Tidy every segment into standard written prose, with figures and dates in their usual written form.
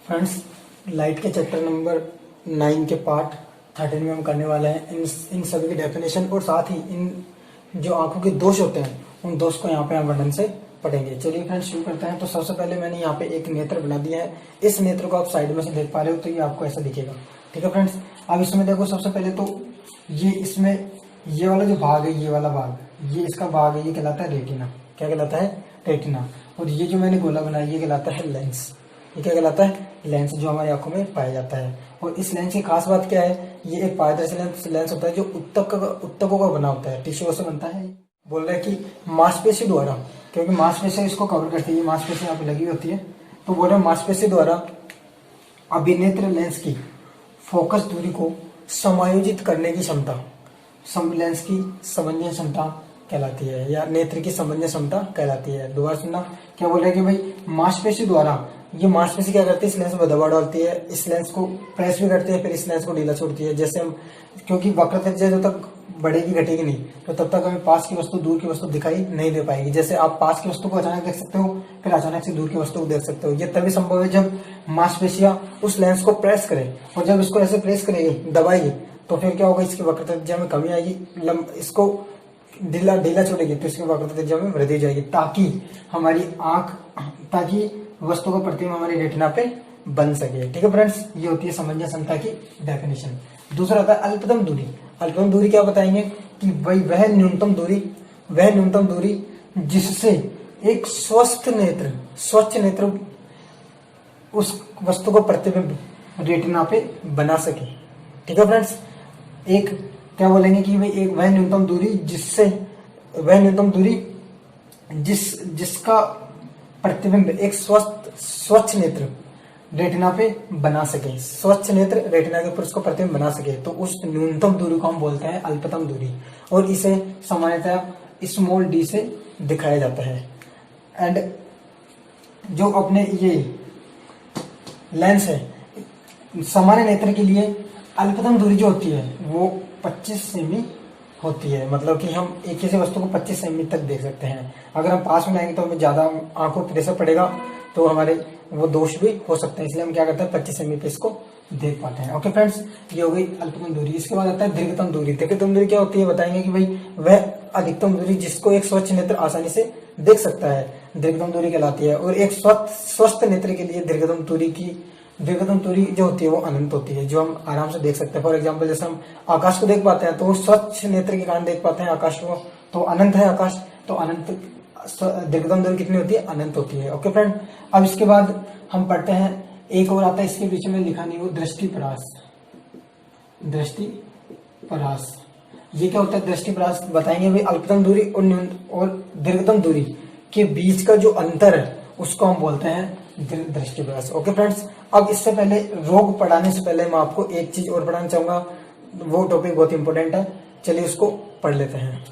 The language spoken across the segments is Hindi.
फ्रेंड्स, लाइट के चैप्टर नंबर 9 के पार्ट 13 में हम करने वाले हैं इन सभी की डेफिनेशन और साथ ही इन जो आंखों के दोष होते हैं उन दोष को यहाँ पे हम वर्णन से पढ़ेंगे। चलिए फ्रेंड्स शुरू करते हैं। तो सबसे पहले मैंने यहाँ पे एक नेत्र बना दिया है। इस नेत्र को आप साइड में से देख पा रहे हो तो ये आपको ऐसा दिखेगा। ठीक है फ्रेंड्स, अब इसमें देखो सबसे पहले तो ये इसमें ये वाला जो भाग है, ये वाला भाग, ये इसका भाग है, ये कहलाता है रेटिना। क्या कहलाता है? रेटिना। और ये जो मैंने गोला बनाया ये कहलाता है लेंस। ये क्या कहलाता है? लेंस, जो हमारी आंखों में पाया जाता है। और इस लेंस की खास बात क्या है? ये एक पारदर्शी लेंस होता है जो उत्तकों का बना होता है, टिश्यू से बनता है। बोल रहे हैं कि मांसपेशी द्वारा, क्योंकि मांसपेशी इसको कवर करती है, मांसपेशी यहाँ पे लगी होती है, तो बोल रहे हैं मांसपेशी द्वारा अभिनेत्र लेंस की फोकस दूरी को समायोजित करने की क्षमता लेंस की समंजन क्षमता कहलाती है, या नेत्र की समंजन क्षमता कहलाती है। दोबारा सुनना, क्या बोल रहे हैं कि भाई मांसपेशी द्वारा, ये मांसपेशी क्या करती है? इस लेंस में दबाव डालती है, इस लेंस को प्रेस भी करती है, फिर इस लेंस को ढीला छोड़ती है। जैसे हम, क्योंकि वक्रता जब तक बढ़ेगी घटेगी नहीं, तो तब तक हमें पास की वस्तु दूर की वस्तु दिखाई नहीं दे पाएगी। जैसे आप पास की वस्तु को अचानक देख सकते हो, फिर अचानक से दूर की वस्तु को देख सकते हो। ये तभी संभव है जब मांसपेशियां उस लेंस को प्रेस करें, और जब इसको ऐसे प्रेस करेगी, दबाएगी, तो फिर क्या होगा? इसकी वक्रता त्रिज्या में कमी आएगी। इसको ढीला छोड़ेगी तो इसकी वक्रता त्रिज्या में वृद्धि हो जाएगी, ताकि हमारी आंख, ताकि वस्तु का प्रतिबिंब हमारी रेटिना पे बन सके। ठीक है फ्रेंड्स, ये होती है समंजन क्षमता की डेफिनेशन। दूसरा आता है अल्पतम दूरी। अल्पतम दूरी क्या बताएंगे? कि भाई वह न्यूनतम दूरी जिससे एक स्वच्छ नेत्र उस वस्तु को प्रतिबिंब रेटिना पे बना सके। ठीक है फ्रेंड्स, एक क्या बोलेंगे कि भाई एक वह न्यूनतम दूरी जिसका प्रतिबिंब एक स्वच्छ नेत्र रेटिना पे बना सके, स्वच्छ नेत्र रेटिना के ऊपर उसको प्रतिबिंब बना सके, तो उस न्यूनतम दूरी को हम बोलते हैं अल्पतम दूरी, और इसे सामान्यतः स्मॉल डी से दिखाया जाता है। एंड जो अपने ये लेंस है, सामान्य नेत्र के लिए अल्पतम दूरी जो होती है वो 25 सेमी होती है। मतलब कि हम एक किसी वस्तु को 25 सेमी तक देख सकते हैं। अगर हम पास में आएंगे तो हमें ज्यादा आंखों पर प्रेशर पड़ेगा, तो हमारे वो दोष भी हो सकते हैं, इसलिए हम क्या करते हैं 25 सेमी पे इसको देख पाते हैं। ओके फ्रेंड्स, ये हो गई अल्पतम दूरी। इसके बाद आता है दीर्घतम दूरी। दीर्घतम दूरी क्या होती है बताएंगे कि भाई वह अधिकतम दूरी जिसको एक स्वच्छ नेत्र आसानी से देख सकता है, दीर्घतम दूरी कहलाती है। और एक स्वस्थ नेत्र के लिए दीर्घतम दूरी जो होती है वो अनंत होती है, जो हम आराम से देख सकते हैं। फॉर एग्जांपल, जैसे हम आकाश को देख पाते हैं तो स्वच्छ नेत्र के कारण देख पाते हैं आकाश को, तो अनंत है आकाश, तो अनंत दीर्घतम दूरी कितनी होती है? अनंत होती है। ओके फ्रेंड, अब इसके बाद हम पढ़ते हैं, एक और आता है इसके बीच में लिखा नहीं, वो दृष्टिपरास। ये क्या होता है? दृष्टिपरास बताएंगे भाई अल्पतम दूरी और दीर्घतम दूरी के बीच का जो अंतर है उसको हम बोलते हैं दृष्टिपरास। ओके फ्रेंड्स, अब इससे पहले रोग पढ़ाने से पहले मैं आपको एक चीज और पढ़ाना चाहूंगा, वो टॉपिक बहुत इंपॉर्टेंट है। चलिए उसको पढ़ लेते हैं।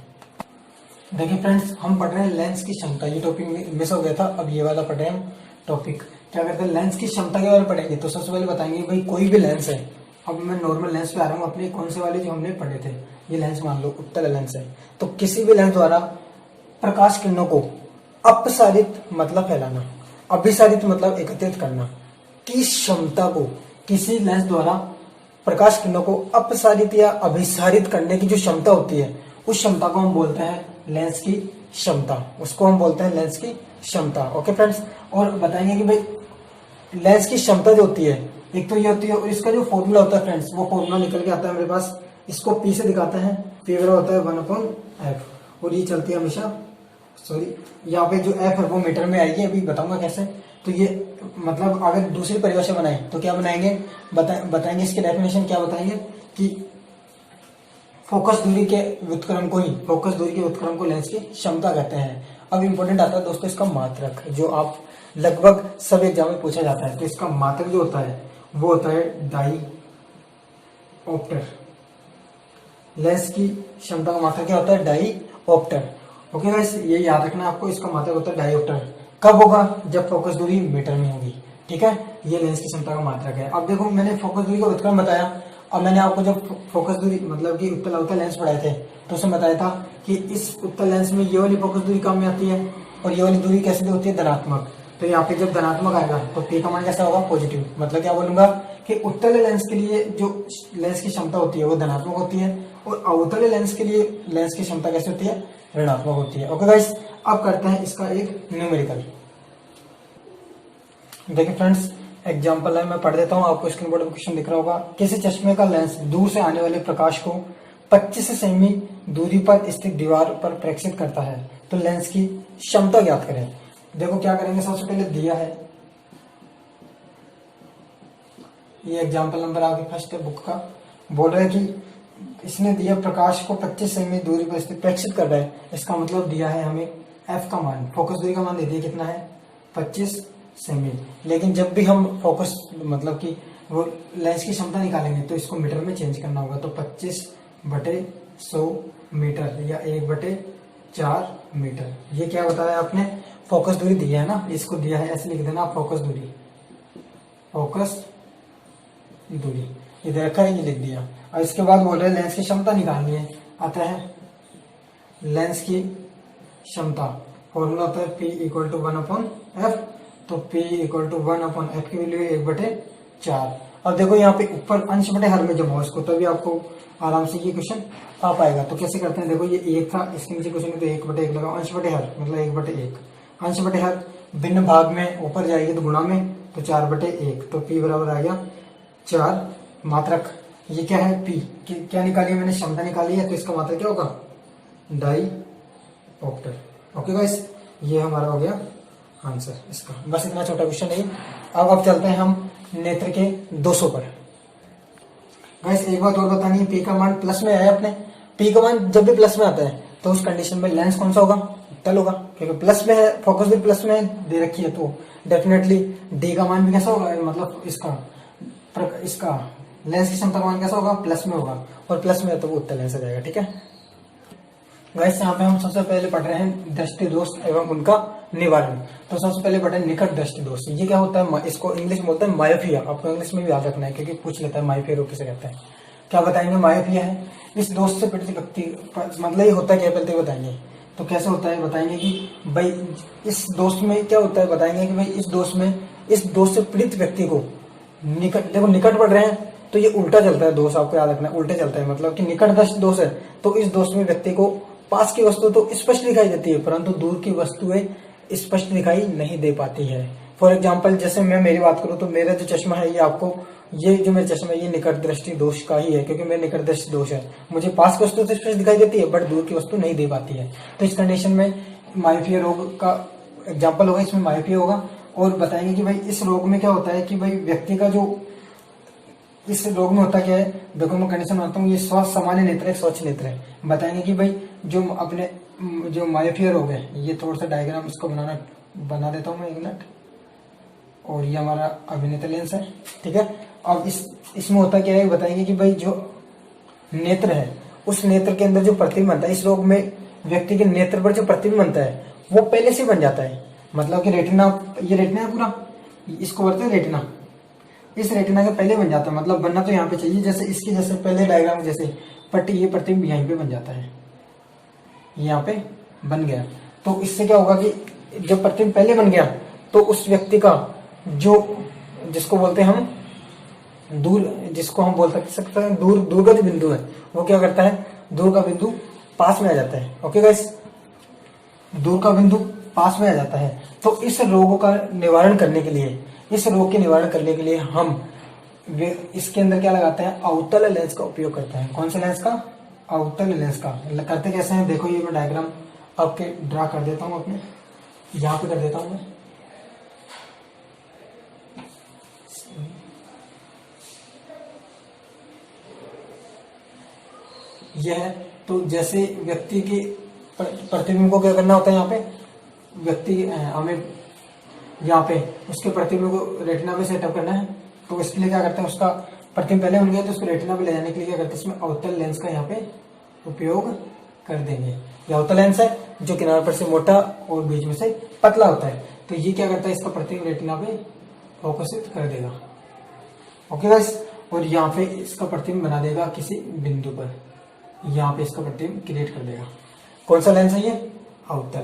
देखिए फ्रेंड्स, हम पढ़ रहे हैं लेंस की क्षमता। ये टॉपिक मिस हो गया था, अब ये वाला पढ़ रहे हैं हम टॉपिक। क्या करते हैं? लेंस की क्षमता के बारे में पढ़ेंगे। तो सबसे पहले बताएंगे भाई कोई भी लेंस है, अब मैं नॉर्मल लेंस पे आ रहा हूँ, अपने कौन से वाले जो हमने पढ़े थे, ये लेंस मान लो उत्तल लेंस है। तो किसी भी लेंस द्वारा प्रकाश किरणों को अपसारित मतलब फैलाना, अभिसारित मतलब एकत्रित करना की क्षमता को, किसी लेंस द्वारा प्रकाश किरणों को अपसारित या अभिसारित करने की जो क्षमता होती है, उस क्षमता को हम बोलते हैं लेंस की क्षमता। उसको हम बोलते हैं लेंस की क्षमता। ओके फ्रेंड्स, और बताएंगे कि भाई लेंस की क्षमता जो होती है, एक तो ये होती है, और इसका जो फॉर्मूला होता है फ्रेंड्स, वो फॉर्मूला निकल के आता है मेरे पास। इसको पी से दिखाते हैं, पी होता है 1/f, और ये चलती है हमेशा, सॉरी यहाँ पे जो एफ है वो मीटर में आएगी, अभी बताऊंगा कैसे। तो ये मतलब अगर दूसरी परिभाषा बनाए तो क्या बनाएंगे? बताएंगे इसके डेफिनेशन क्या बताएंगे कि फोकस दूरी के व्युत्क्रम को लेंस की क्षमता कहते हैं। अब इंपॉर्टेंट आता है दोस्तों इसका मात्रक, जो आप लगभग सब एग्जाम में पूछा जाता है। तो इसका मात्रक जो होता है वो होता है डाईऑप्टर। लेंस की क्षमता का मात्रक क्या होता है? डाईऑप्टर। ओके गाइस, ये याद रखना आपको, इसका मात्रक होता है डाईऑप्टर। कब होगा? जब फोकस दूरी मीटर में होगी। ठीक है, ये लेंस की क्षमता का मात्रक है। अब देखो, मैंने फोकस दूरी का व्युत्क्रम बताया, और मैंने आपको जब फोकस दूरी मतलब कि उत्तल लेंस पढ़ाए थे तो उसमें बताया था कि इस उत्तल लेंस में ये वाली फोकस दूरी काम में आती है, और ये वाली दूरी कैसे होती है? धनात्मक। तो यहाँ पे जब धनात्मक आएगा तो P का मान कैसा होगा, पॉजिटिव। मतलब क्या बोलूंगा कि उत्तल लेंस के लिए जो लेंस की क्षमता होती है वो धनात्मक होती है, और अवतल लेंस के लिए लेंस की क्षमता कैसे होती है, ऋणात्मक होती है। ओके गाइस, अब करते हैं इसका एक न्यूमेरिकल। देखिए फ्रेंड्स, एग्जाम्पल है, मैं पढ़ देता हूँ, आपको स्क्रीन बोर्ड पर क्वेश्चन दिख रहा होगा। किसी चश्मे का लेंस दूर से आने वाले प्रकाश को 25 सेमी दूरी पर स्थित दीवार पर प्रेक्षित करता है, तो लेंस की क्षमता ज्ञात करें। देखो क्या करेंगे, सबसे पहले दिया है, ये एग्जाम्पल नंबर आपके फर्स्ट बुक का, बोल रहा है कि इसने दिया प्रकाश को 25 सेमी दूरी पर स्थित प्रेक्षित कर रहा है। इसका मतलब दिया है हमें एफ का मान, फोकस दूरी का मान दे दिया, कितना है, 25 सेमी। लेकिन जब भी हम फोकस मतलब कि वो लेंस की क्षमता निकालेंगे तो इसको मीटर में चेंज करना होगा। तो 25/100 मीटर या 1/4 मीटर। ये क्या बताया आपने, फोकस दूरी दी है ना, इसको दिया है, ऐसे लिख देना फोकस दूरी, फोकस दूरी इधर रखा है, ये लिख दिया। और इसके बाद बोल रहे हैं लेंस की क्षमता निकालनी है। आता है लेंस की क्षमता, फॉर्मूला होता है P = 1/f। तो P = 1/f की वैल्यू 1/4। अब देखो यहाँ पे ऊपर अंश बटे हर में जब हो इसको, तभी आपको आराम से ये क्वेश्चन आ पाएगा। तो कैसे करते हैं, देखो ये 1 था, इसके नीचे क्वेश्चन तो 1/1 लगाओ, अंश बटे हर मतलब 1/1, अंश बटे हर भिन्न भाग में ऊपर जाएगी तो गुणा में, तो 4/1। तो P बराबर आ गया 4 मात्रक। ये क्या है, P क्या निकाली मैंने, क्षमता निकाली है, तो इसका मात्रक क्या होगा, डाईऑप्टर। ओके गाइस, ये हमारा हो गया आंसर इसका। बस इतना छोटा क्वेश्चन है। अब चलते हैं हम नेत्र के 200 पर। गाइस एक बात और बतानी है, P का मान प्लस में आया अपने, P का मान जब भी प्लस में आता है तो उस कंडीशन में लेंस कौन सा होगा, उत्तल होगा, क्योंकि प्लस में है, फोकस भी प्लस में दे रखी है, तो डेफिनेटली D का मान भी कैसा होगा, मतलब इसका लेंस की क्षमता का मान कैसा होगा, प्लस में होगा, और प्लस में है तो वो उत्तल लेंस आ जाएगा। ठीक है गाइस, यहाँ पे हम सबसे पहले पढ़ रहे हैं दृष्टि दोष एवं उनका निवारण। तो सबसे पहले पढ़े निकट दृष्टि दोष। ये क्या होता है, इसको इंग्लिश में बोलते हैं मायोपिया। आपको इंग्लिश में भी याद रखना है क्योंकि पूछ लेता है मायोपिया रोग किसे कहते हैं। क्या बताएंगे, मायोपिया है इस दोष से पीड़ित व्यक्ति, मतलब ये होता है क्या, पहले बताएंगे। तो कैसे होता है बताएंगे कि भाई इस दोष में क्या होता है, बताएंगे कि भाई इस दोष से पीड़ित व्यक्ति को निकट, देखो निकट पढ़ रहे हैं तो ये उल्टा चलता है दोष, आपको याद रखना है, उल्टे चलता है। मतलब कि निकट दृष्टि दोष है तो इस दोष में व्यक्ति को पास की वस्तु तो स्पष्ट दिखाई देती है, परंतु दूर की वस्तुएं स्पष्ट दिखाई नहीं दे पाती है। फॉर एग्जाम्पल, जैसे मैं मेरी बात करूं तो मेरा जो चश्मा है, ये आपको, ये जो मेरा चश्मा है ये निकट दृष्टि दोष का ही है, क्योंकि मेरा निकट दृष्टि दोष है। मुझे पास की वस्तु तो स्पष्ट दिखाई देती है बट दूर की वस्तु नहीं दे पाती है। तो इस कंडीशन में मायोपिया रोग का एग्जाम्पल होगा, इसमें मायोपिया होगा। और बताएंगे कि भाई इस रोग में क्या होता है कि भाई व्यक्ति का जो, इस रोग में होता क्या है, देखो मैं कंडीशन बताता हूँ, ये सामान्य नेत्र है, स्वच्छ नेत्र है। बताएंगे कि भाई जो मायोपिया रोग है, ये थोड़ा सा डायग्राम इसको बना देता हूँ मैं, 1 मिनट। और ये हमारा अभिनेत्र लेंस है, ठीक है। अब इसमें होता क्या है, बताएंगे कि भाई जो नेत्र है, उस नेत्र के अंदर जो प्रतिबिंब बनता है, इस रोग में व्यक्ति के नेत्र पर जो प्रतिबिंब बनता है वो पहले से बन जाता है। मतलब कि रेटिना, ये रेटिना है पूरा, इसको बोलते हैं रेटिना, इस रेटिना के पहले बन जाता है। मतलब बनना तो यहाँ पे चाहिए, जैसे इसके जैसे पहले डायग्राम जैसे पट्टी, ये प्रतिबिंब यहीं पे बन जाता है, यहाँ पे बन गया। तो इससे क्या होगा कि जब प्रतिबिंब पहले बन गया तो उस व्यक्ति का जो, जिसको बोलते हैं हम दूर, जिसको हम बोल सकते हैं दूर का जो बिंदु है, वो क्या करता है, दूर का बिंदु पास में आ जाता है। ओके गाइस, दूर का बिंदु पास में आ जाता है। तो इस रोग का निवारण करने के लिए, इस रोग के निवारण करने के लिए हम इसके अंदर क्या लगाते हैं, अवतल लेंस का उपयोग करते हैं। कौन सा लेंस का, अवतल लेंस का। करते कैसे हैं, देखो ये मैं डायग्राम आपके ड्रा कर देता हूँ, अपने यहाँ पे कर देता हूँ मैं। यह है, तो जैसे व्यक्ति के प्रतिबिंब को क्या करना होता है, यहाँ पे व्यक्ति हमें यहाँ पे उसके प्रतिबिंब को रेटिना पे सेटअप करना है। तो इसके लिए क्या करते हैं, उसका प्रतिबिंब पहले बन गया तो उसको रेटिना पे ले जाने के लिए क्या करते हैं, इसमें अवतल लेंस का यहाँ पे उपयोग कर देंगे। ये अवतल लेंस है जो किनारे पर से मोटा और बीच में से पतला होता है। तो ये क्या करता है, इसका प्रतिबिंब रेटिना पे फोकसित कर देगा। ओके गाइस, और यहाँ पे इसका प्रतिबिंब बना देगा किसी बिंदु पर, यहाँ पे इसका प्रतिबिंब क्रिएट कर देगा। कौन सा लेंस है ये, अवतल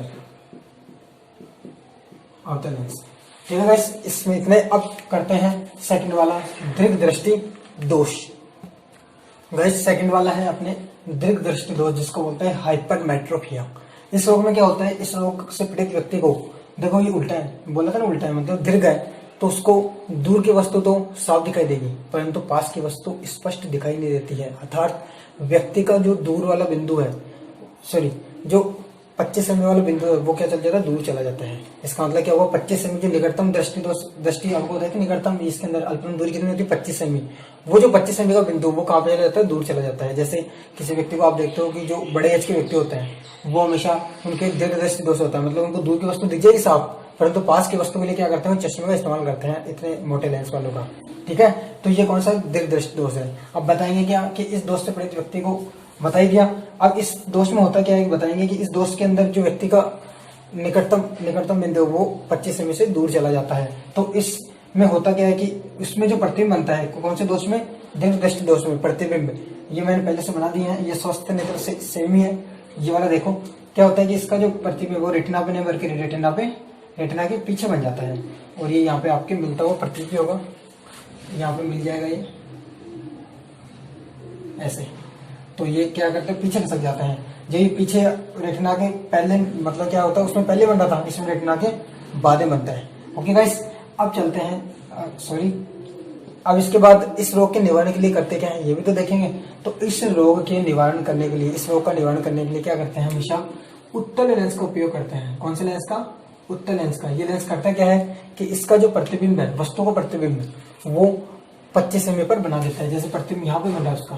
लेंस। ठीक है गाइस, इसमें इतने। अब करते हैं सेकंड वाला, दीर्घ दृष्टि दोष। गाइस सेकंड वाला है अपने दीर्घ दृष्टि दोष, जिसको बोलते हैं हाइपरमेट्रोपिया। इस रोग में क्या होता है, इस रोग से पीड़ित व्यक्ति को, देखो ये उल्टा है, बोला था ना उल्टा है, मतलब दीर्घ है तो उसको दूर की वस्तु तो साफ दिखाई देगी, परंतु पास की वस्तु स्पष्ट दिखाई नहीं देती है। अर्थात व्यक्ति का जो दूर वाला बिंदु है, सॉरी जो 25 सेमी वाला बिंदु है, वो क्या चल जाता है, दूर चला जाता है। इसका मतलब क्या हुआ, 25 सेमी जो निकटतम दृष्टि आपको होता है कि निकटतम, इसके अंदर अल्पतम दूरी कितनी होती है, 25 सेमी। वो जो 25 सेमी का बिंदु वो कहाँ पे चला जाता है, दूर चला जाता है। जैसे किसी व्यक्ति को आप देखते हो कि जो बड़े एज के व्यक्ति होते हैं वो हमेशा उनके दीर्घ दृष्टि दोष होता है, मतलब उनको दूर की वस्तु दिख जाएगी साफ, परंतु पास की वस्तु के लिए क्या करते हैं, चश्मे का इस्तेमाल करते हैं, इतने मोटे लेंस वालों का। ठीक है, तो ये कौन सा दीर्घ दृष्टि दोष है। अब बताएंगे क्या कि इस दोष से पीड़ित व्यक्ति को बताई दिया। अब इस दोष में होता क्या है, बताएंगे कि इस दोष के अंदर जो व्यक्ति का निकटतम बिंदु वो 25 सेमी से दूर चला जाता है। तो इसमें होता क्या है कि इसमें जो प्रतिबिंब बनता है, कौन से दोष में, दीर्घ दृष्टि दोष में प्रतिबिंब, ये मैंने पहले से बना दिया है, ये स्वस्थ नेत्र से सेम ही है। ये वाला देखो क्या होता है कि इसका जो प्रतिबिंब वो रेटिना पे नहीं बल्कि रेटिना के पीछे बन जाता है, और ये यहाँ पे आपके मिलता हुआ प्रतीक होगा, यहाँ पे मिल जाएगा ये ऐसे। तो ये क्या करते हैं, पीछे खसक जाते हैं। ये पीछे रेटिना के पहले, मतलब क्या होता है, उसमें पहले बन रहा था, इसमें रेटिना के बाद बनता है। ओके गाइस, अब चलते हैं, सॉरी, अब इसके बाद इस रोग के निवारण के लिए करते क्या है ये भी तो देखेंगे। तो इस रोग के निवारण करने के लिए, इस रोग का निवारण करने के लिए क्या करते हैं, हमेशा उत्तल लेंस का उपयोग करते हैं। कौन से लेंस का, उत्तल लेंस का। ये लेंस करता क्या है कि इसका जो प्रतिबिंब है, वस्तु का प्रतिबिंब, वो 25 सेमी पर बना देता है। जैसे प्रतिबिंब यहाँ पे बन रहा है उसका,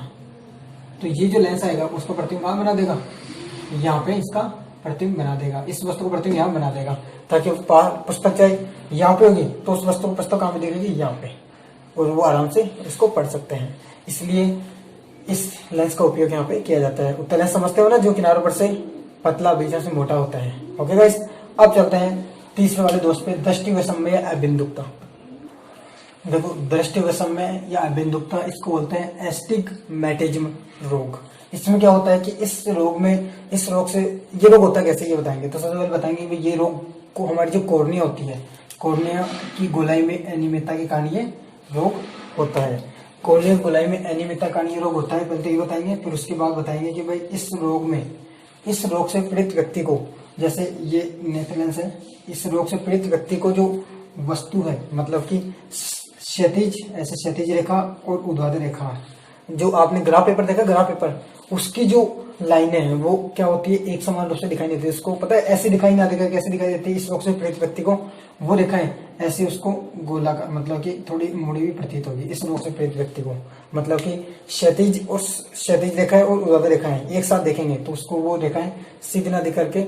तो ये जो लेंस आएगा उसको प्रतिबिंब कहाँ बना देगा, यहाँ पे इसका प्रतिबिंब बना देगा, इस वस्तु को प्रतिबिंब यहाँ बना देगा, ताकि पुस्तक चाहे यहाँ पे होगी तो उस वस्तु को पुस्तक कहाँ पे दिखेगी, यहाँ पे, और वो आराम से इसको पढ़ सकते हैं। इसलिए इस लेंस का उपयोग यहाँ पे किया जाता है। उत्तल लेंस समझते हो ना, जो किनारों पर से पतला बीच से मोटा होता है। ओके गाइस, अब चलते हैं तीसरे वाले दोष पे, दृष्टि वैषम्य या अबिंदुकता। देखो दृष्टि वैषम्य या अबिंदुकता, इसको बोलते हैं एस्टिग्मैटिज्म रोग। इसमें क्या होता है कि इस रोग से ये रोग होता है कैसे, ये बताएंगे। तो सबसे पहले बताएंगे कि ये रोग को, हमारी जो कॉर्निया होती है, कॉर्निया की गोलाई में अनियमितता के कारण ये रोग होता है। कॉर्निया की गोलाई में अनियमितता के कारण ये रोग होता है, पहले तो ये बताएंगे, फिर उसके बाद बताएंगे कि भाई इस रोग से पीड़ित व्यक्ति को, जैसे ये नेत्र लेंस है, इस रोग से पीड़ित व्यक्ति को जो वस्तु है, मतलब कि क्षैतिज रेखा और ऊर्ध्वाधर रेखा, जो आपने ग्राफ पेपर देखा, ग्राफ पेपर, उसकी जो लाइनें हैं वो क्या होती है, एक समान रूप से दिखाई नहीं देती। उसको पता है ऐसे दिखाई नहीं देगा, कैसे दिखाई देती है इस रोग से पीड़ित व्यक्ति को, वो रेखाएं ऐसे उसको गोला का, मतलब कि थोड़ी मुड़ी हुई प्रतीत होगी इस रोग से पीड़ित व्यक्ति को। मतलब कि क्षैतिज रेखाएं और ऊर्ध्वाधर रेखाएं एक साथ देखेंगे तो उसको वो रेखाएं सीधी ना दिख करके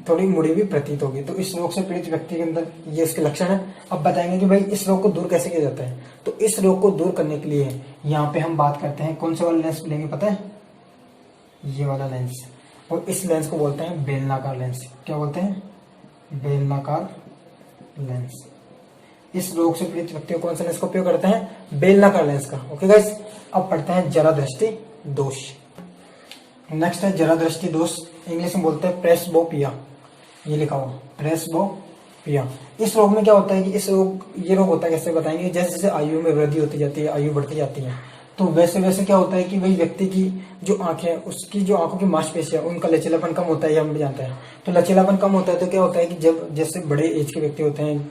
थोड़ी मुड़ी हुई प्रतीत होगी। तो इस रोग से पीड़ित व्यक्ति के अंदर ये इसके लक्षण है। अब बताएंगे कि भाई इस रोग को दूर कैसे किया जाता है। तो इस रोग को दूर करने के लिए यहाँ पे हम बात करते हैं, कौन सा वाला लेंस लेंगे पता है, ये वाला लेंस। और इस लेंस को बोलते हैं बेलनाकार लेंस। क्या बोलते हैं, बेलनाकार लेंस। इस रोग से पीड़ित व्यक्ति को कौन सा लेंस का उपयोग करते हैं, बेलनाकार लेंस का। ओके गाइस, अब पढ़ते हैं जरा दृष्टि दोष। नेक्स्ट है जरा दृष्टि दोष, इंग्लिश में बोलते हैं प्रेसबोपिया, ये लिखा हुआ प्रेसबोपिया। इस रोग में क्या होता है कि ये रोग होता है कैसे बताएंगे, जैसे जैसे आयु में वृद्धि होती जाती है, आयु बढ़ती जाती है, तो वैसे वैसे क्या होता है कि वही व्यक्ति की जो आंखें हैं, उसकी जो आंखों की मांसपेशियां, उनका लचीलापन कम होता है, हम भी जानते हैं। तो लचीलापन कम होता है तो क्या होता है कि जब जैसे बड़े एज के व्यक्ति होते हैं,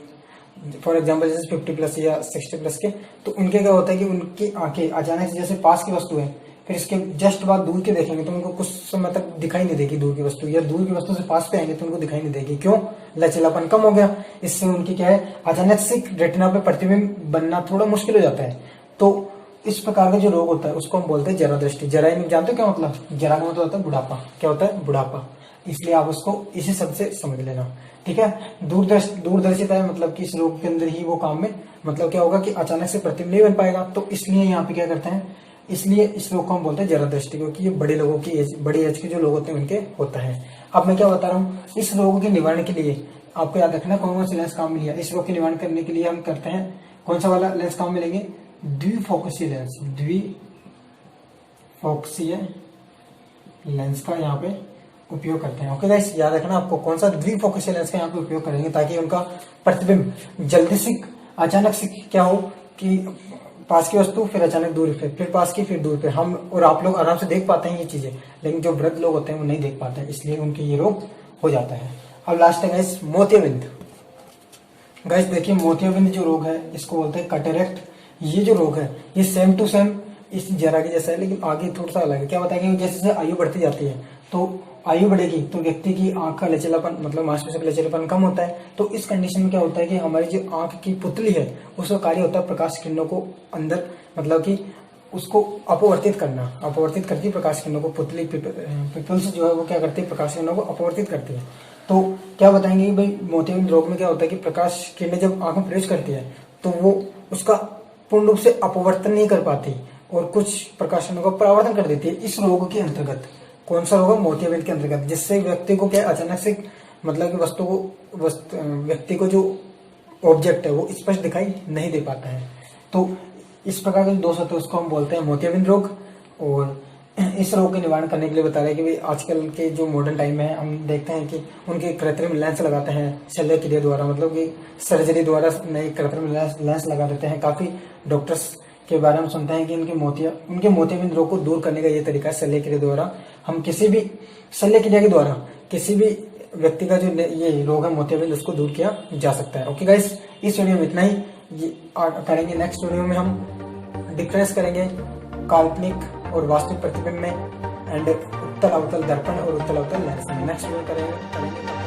फॉर एग्जाम्पल जैसे 50 प्लस या 60 प्लस के, तो उनके क्या होता है कि उनकी आंखें अचानक से, जैसे पास की वस्तु है, फिर इसके जस्ट बाद दूर के देखेंगे तो उनको कुछ समय तक दिखाई नहीं देगी दूर की वस्तु, या दूर की वस्तु से पास पे आएंगे तो उनको दिखाई नहीं देगी। क्यों, लचीलापन कम हो गया। इससे उनकी क्या है, अचानक से रेटिना पे प्रतिबिंब बनना थोड़ा मुश्किल हो जाता है। तो इस प्रकार का जो रोग होता है उसको हम बोलते हैं जरा दृष्टि। जरा ही जानते हो क्या मतलब, जरा का मतलब होता है बुढ़ापा। क्या होता है, बुढ़ापा। इसलिए आप उसको इसी शब्द से समझ लेना, ठीक है। दूरदर्शिता है, मतलब कि इस रोग के अंदर ही वो काम में, मतलब क्या होगा कि अचानक से प्रतिबिंब नहीं बन पाएगा। तो इसलिए यहाँ पे क्या करते हैं, इसलिए इस रोग को हम बोलते हैं जरा दृष्टि, क्योंकि ये बड़े लोगों की एज, बड़ी एज के जो लोग होते हैं उनके होता है। अब मैं क्या बता रहा हूँ, इस रोग के निवारण के लिए आपको याद रखना कौन कौन सी लेंस काम में लिया। इस रोग के निवारण करने के लिए हम करते हैं, कौन सा वाला लेंस काम में लेंगे, द्विफोकसीय लेंस। द्विफोकसीय लेंस का यहाँ पे उपयोग करते हैं। ओके गाइस, याद रखना आपको कौन सा द्विफोकसीय लेंस का यहाँ पे उपयोग करेंगे ताकि उनका प्रतिबिंब जल्दी से अचानक से क्या हो कि पास की वस्तु फिर अचानक दूर पे, फिर पास की फिर दूर पे, हम और आप लोग आराम से देख पाते हैं ये चीजें, लेकिन जो वृद्ध लोग होते हैं वो नहीं देख पाते हैं, इसलिए उनके ये रोग हो जाता है। अब लास्ट है गाइस मोतियाबिंद। गाइस देखिए मोतियाबिंद जो रोग है इसको बोलते हैं कैटरेक्ट। ये जो रोग है ये सेम टू सेम इस जरा के जैसा है, लेकिन आगे थोड़ा सा अलग है। क्या बताएंगे, जैसे जैसे आयु बढ़ती जाती है तो आयु बढ़ेगी तो व्यक्ति की आंख का लचीलापन मतलब मांसपेशियों का लचीलापन कम होता है। तो इस कंडीशन में क्या होता है कि हमारी जो आंख की पुतली है उसका कार्य होता है प्रकाश किरणों को अंदर मतलब कि उसको अपवर्तित करना, अपवर्तित करती है प्रकाश किरणों को। पुतली पिपल्स जो है वो क्या करती है, प्रकाश किरणों को अपवर्तित करती है। तो क्या बताएंगे कि भाई मोतियाबिंद रोग में क्या होता है कि प्रकाश किरणें जब आंख में प्रवेश करती है तो वो उसका पूर्ण रूप से अपवर्तन नहीं कर पाती और कुछ प्रकाश किरणों का परावर्तन कर देती है। इस रोग के अंतर्गत कौन सा रोग है, मोतियाबिंद के अंतर्गत, जिससे व्यक्ति को क्या अचानक से मतलब कि व्यक्ति को जो ऑब्जेक्ट है वो स्पष्ट दिखाई नहीं दे पाता है। तो इस प्रकार के दोष होते हैं उसको हम बोलते हैं मोतियाबिंद रोग। और इस रोग के निवारण करने के लिए बता रहे हैं कि भाई आजकल के जो मॉडर्न टाइम में हम देखते हैं कि उनके कृत्रिम लेंस लगाते हैं शल्य क्रिया द्वारा, मतलब कि सर्जरी द्वारा नए कृत्रिम लेंस लगा देते हैं। काफी डॉक्टर्स के बारे में सुनते हैं कि उनके मोतियाबिंद रोग को दूर करने का ये तरीका है शल्य क्रिया द्वारा। हम किसी भी शल्य क्रिया के द्वारा किसी भी व्यक्ति का जो ये रोग है मोतियाबिंद उसको दूर किया जा सकता है। ओके गाइस, इस वीडियो में इतना ही। ये करेंगे नेक्स्ट वीडियो में हम डिफरेंस करेंगे काल्पनिक और वास्तविक प्रतिबिंब में एंड उत्तल अवतल दर्पण और उत्तल अवतल लेंस में। नेक्स्ट वीडियो करेंगे।